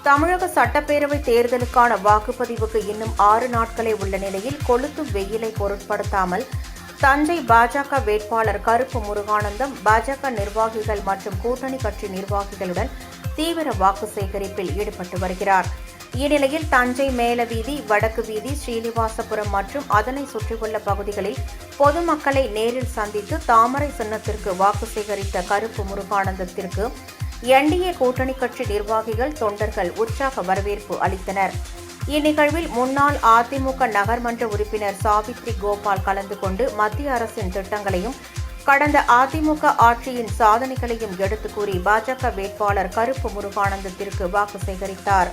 தமிழக சட்டப்பேரவை தேர்தலுக்கான வாக்குப்பதிவுக்கு இன்னும் 6 நாட்களே உள்ள நிலையில் கொளுத்தும் வெயிலை பொருட்படுத்தாமல் தஞ்சை பாஜக வேட்பாளர் கருப்பு முருகானந்தம் பாஜக நிர்வாகிகள் மற்றும் கூட்டணி கட்சி நிர்வாகிகளுடன் தீவிர வாக்கு சேகரிப்பில் ஈடுபட்டு வருகிறார். இந்நிலையில் தஞ்சை மேலவீதி, வடக்கு வீதி, ஸ்ரீனிவாசபுரம் மற்றும் அதனை சுற்றியுள்ள பகுதிகளில் பொதுமக்களை நேரில் சந்தித்து தாமரை சின்னத்திற்கு வாக்கு சேகரித்த கருப்பு முருகானந்தத்திற்கு என்டிஏ கூட்டணி கட்சி நிர்வாகிகள், தொண்டர்கள் உற்சாக வரவேற்பு அளித்தனர். இந்நிகழ்வில் முன்னாள் அதிமுக நகர்மன்ற உறுப்பினர் சாவித்ரி கோபால் கலந்து கொண்டு மத்திய அரசின் திட்டங்களையும் கடந்த அதிமுக ஆட்சியின் சாதனைகளையும் எடுத்துக் கூறி பாஜக வேட்பாளர் கருப்பு முருகானந்தத்திற்கு வாக்கு சேகரித்தார்.